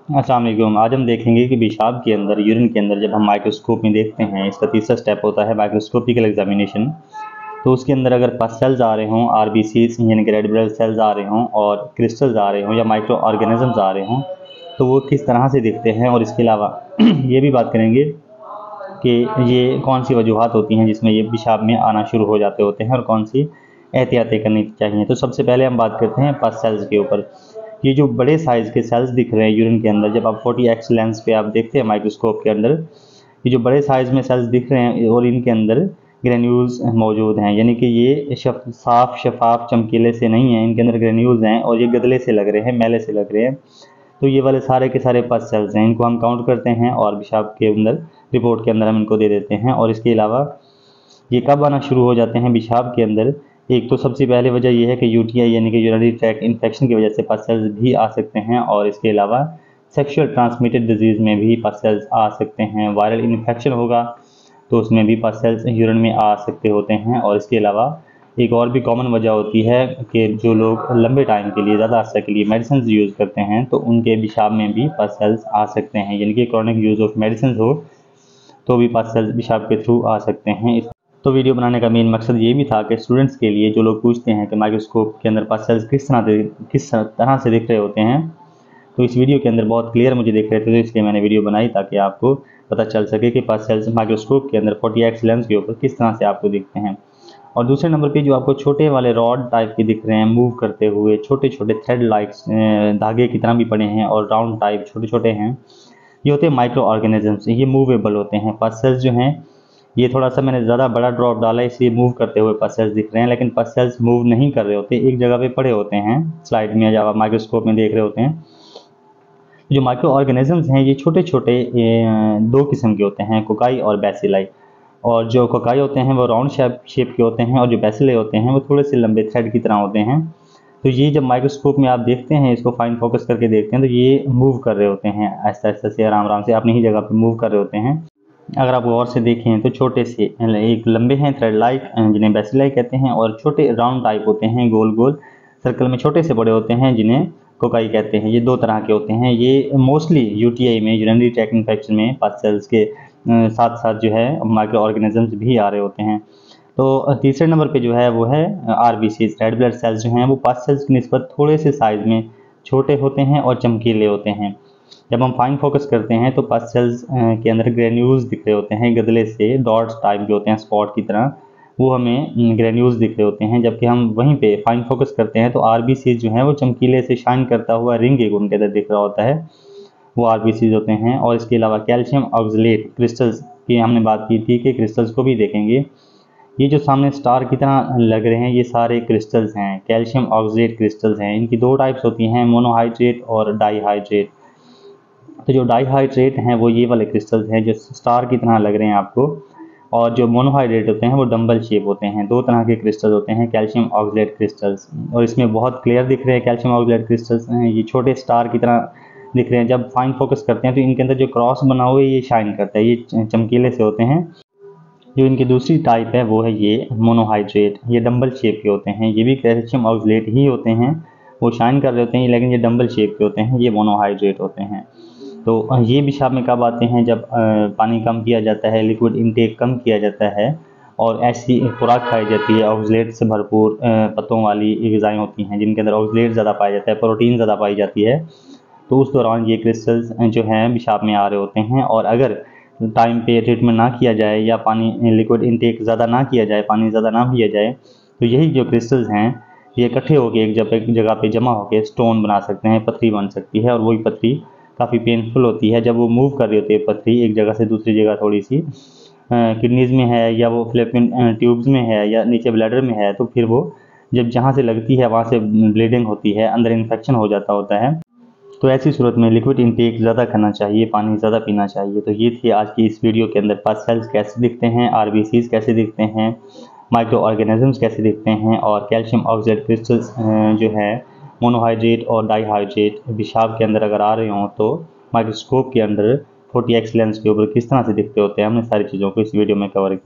अस्सलाम वालेकुम। आज हम देखेंगे कि पेशाब के अंदर, यूरिन के अंदर जब हम माइक्रोस्कोप में देखते हैं, इसका तीसरा स्टेप होता है माइक्रोस्कोपिकल एग्जामिनेशन। तो उसके अंदर अगर पस सेल्स आ रहे हों, आरबीसीज यानी कि रेड ब्लड सेल्स आ रहे हों और क्रिस्टल्स आ रहे हों या माइक्रो ऑर्गेनिजम्स आ रहे हों, तो वो किस तरह से दिखते हैं। और इसके अलावा ये भी बात करेंगे कि ये कौन सी वजूहत होती हैं जिसमें ये पेशाब में आना शुरू हो जाते होते हैं और कौन सी एहतियातें करनी चाहिए। तो सबसे पहले हम बात करते हैं पस सेल्स के ऊपर। ये जो बड़े साइज़ के सेल्स दिख रहे हैं यूरिन के अंदर, जब आप 40x लेंस पे आप देखते हैं माइक्रोस्कोप के अंदर, ये जो बड़े साइज़ में सेल्स दिख रहे हैं और इनके अंदर ग्रेन्यूल्स मौजूद हैं, यानी कि ये साफ शफाफ चमकीले से नहीं हैं, इनके अंदर ग्रेन्यूल्स हैं और ये गदले से लग रहे हैं, मैले से लग रहे हैं। तो ये वाले सारे के सारे पस सेल्स हैं, इनको हम काउंट करते हैं और पेशाब के अंदर रिपोर्ट के अंदर हम इनको दे देते हैं। और इसके अलावा ये कब आना शुरू हो जाते हैं पेशाब के अंदर, एक तो सबसे पहले वजह यह है कि यूटीआई यानी कि यूरिनरी ट्रैक्ट इन्फेक्शन की वजह से पस सेल्स भी आ सकते हैं। और इसके अलावा सेक्सुअल ट्रांसमिटेड डिजीज़ में भी पस सेल्स आ सकते हैं। वायरल इन्फेक्शन होगा तो उसमें भी पस सेल्स यूरिन में आ सकते होते हैं। और इसके अलावा एक और भी कॉमन वजह होती है कि जो लोग लंबे टाइम के लिए, ज़्यादा अर्से के लिए मेडिसिन यूज़ करते हैं, तो उनके पेशाब में भी पस सेल्स आ सकते हैं, यानी कि क्रॉनिक यूज़ ऑफ मेडिसिन हो तो भी पस सेल्स पेशाब के थ्रू आ सकते हैं। तो वीडियो बनाने का मेन मकसद ये भी था कि स्टूडेंट्स के लिए, जो लोग पूछते हैं कि माइक्रोस्कोप के अंदर पस सेल्स किस तरह से दिख रहे होते हैं, तो इस वीडियो के अंदर बहुत क्लियर मुझे दिख रहे थे, तो इसलिए मैंने वीडियो बनाई ताकि आपको पता चल सके कि पस सेल्स माइक्रोस्कोप के अंदर 40x लेंस के ऊपर किस तरह से आपको दिखते हैं। और दूसरे नंबर पे जो आपको छोटे वाले रॉड टाइप के दिख रहे हैं मूव करते हुए, छोटे छोटे थ्रेड लाइक्स धागे की तरह भी पड़े हैं और राउंड टाइप छोटे छोटे हैं, ये होते हैं माइक्रो ऑर्गेनिजम्स। ये मूवेबल होते हैं। पस सेल्स जो हैं, ये थोड़ा सा मैंने ज़्यादा बड़ा ड्रॉप डाला इसलिए मूव करते हुए पस सेल्स दिख रहे हैं, लेकिन पस सेल्स मूव नहीं कर रहे होते, एक जगह पे पड़े होते हैं स्लाइड में जब आप माइक्रोस्कोप में देख रहे होते हैं। जो माइक्रो ऑर्गेनिजम्स हैं ये छोटे छोटे दो किस्म के होते हैं, कोकाई और बैसिलाई। और जो कोकाई होते हैं वो राउंड शेप के होते हैं और जो बैसिलाई होते हैं वो थोड़े से लंबे थ्रेड की तरह होते हैं। तो ये जब माइक्रोस्कोप में आप देखते हैं, इसको फाइन फोकस करके देखते हैं, तो ये मूव कर रहे होते हैं आहिस्ता आहिस्ता से, आराम आराम से अपनी ही जगह पे मूव कर रहे होते हैं। अगर आप गौर से देखें तो छोटे से एक लंबे हैं थ्रेड लाइक, जिन्हें बैसिलाई कहते हैं, और छोटे राउंड टाइप होते हैं, गोल गोल सर्कल में छोटे से बड़े होते हैं, जिन्हें कोकाई कहते हैं। ये दो तरह के होते हैं। ये मोस्टली यूटीआई में, यूरिनरी ट्रैक्ट इन्फेक्शन में पस सेल्स के साथ साथ जो है माइक्रो ऑर्गेनिजम्स भी आ रहे होते हैं। तो तीसरे नंबर पे जो है वो है आरबीसीज, रेड ब्लड सेल्स जो हैं वो पस सेल्स की निस्बत थोड़े से साइज़ में छोटे होते हैं और चमकीले होते हैं। जब हम फाइन फोकस करते हैं तो पस सेल्स के अंदर ग्रेन्यूल्स दिख रहे होते हैं, गदले से डॉट्स टाइप के होते हैं, स्पॉट की तरह, वो हमें ग्रेन्यूल्स दिख रहे होते हैं। जबकि हम वहीं पे फाइन फोकस करते हैं तो आरबीसीज जो हैं वो चमकीले से शाइन करता हुआ रिंग एक उनके अंदर दिख रहा होता है, वो आरबीसीज होते हैं। और इसके अलावा कैल्शियम ऑक्सलेट क्रिस्टल्स की हमने बात की थी कि क्रिस्टल्स को भी देखेंगे। ये जो सामने स्टार की तरह लग रहे हैं ये सारे क्रिस्टल्स हैं, कैल्शियम ऑक्सलेट क्रिस्टल्स हैं। इनकी दो टाइप्स होती हैं, मोनोहाइड्रेट और डाईहाइड्रेट। तो जो डाईहाइड्रेट हैं वो ये वाले क्रिस्टल्स हैं जो स्टार की तरह लग रहे हैं आपको, और जो मोनोहाइड्रेट होते हैं वो डंबल शेप होते हैं। दो तरह के क्रिस्टल्स होते हैं कैल्शियम ऑक्सलेट क्रिस्टल्स, और इसमें बहुत क्लियर दिख रहे हैं कैल्शियम ऑक्सलेट क्रिस्टल्स हैं, ये छोटे स्टार की तरह दिख रहे हैं। जब फाइन फोकस करते हैं तो इनके अंदर जो क्रॉस बना हुआ है ये शाइन करता है, ये चमकीले से होते हैं। जो इनकी दूसरी टाइप है वो है ये मोनोहाइड्रेट, ये डंबल शेप के होते हैं, ये भी कैल्शियम ऑक्सलेट ही होते हैं, वो शाइन कर रहे होते हैं, लेकिन ये डंबल शेप के होते हैं, ये मोनोहाइड्रेट होते हैं। तो ये पेशाब में कब आते हैं, जब पानी कम पिया जाता है, लिक्विड इनटेक कम किया जाता है और ऐसी खुराक खाई जाती है ऑक्सलेट से भरपूर पत्तों वाली ग़िज़ाएँ होती हैं जिनके अंदर ऑक्सलेट ज़्यादा पाया जाता है, प्रोटीन ज़्यादा पाई जाती है, तो उस दौरान ये क्रिस्टल्स जो हैं पेशाब में आ रहे होते हैं। और अगर टाइम पे ट्रीटमेंट ना किया जाए या पानी लिक्विड इनटेक ज़्यादा ना किया जाए, पानी ज़्यादा ना पिया जाए, तो यही जो क्रिस्टल्स हैं ये इकट्ठे होकर एक जगह पे जमा होकर स्टोन बना सकते हैं, पथरी बन सकती है। और वही पथरी काफ़ी पेनफुल होती है जब वो मूव कर रही होती है पथरी एक जगह से दूसरी जगह, थोड़ी सी किडनीज़ में है या वो फ्लैपियन ट्यूब्स में है या नीचे ब्लैडर में है, तो फिर वो जब जहाँ से लगती है वहाँ से ब्लीडिंग होती है, अंदर इन्फेक्शन हो जाता होता है। तो ऐसी सूरत में लिक्विड इनटेक ज़्यादा करना चाहिए, पानी ज़्यादा पीना चाहिए। तो ये थी आज की इस वीडियो के अंदर पस सेल्स कैसे दिखते हैं, आरबीसीज कैसे दिखते हैं, माइक्रो ऑर्गेनिजम्स कैसे दिखते हैं, और कैल्शियम ऑक्सलेट क्रिस्टल्स जो है मोनोहाइड्रेट और डाईहाइड्रेट पेशाब के अंदर अगर आ रहे हों तो माइक्रोस्कोप के अंदर 40x लेंस के ऊपर किस तरह से दिखते होते हैं। हमने सारी चीज़ों को इस वीडियो में कवर किया।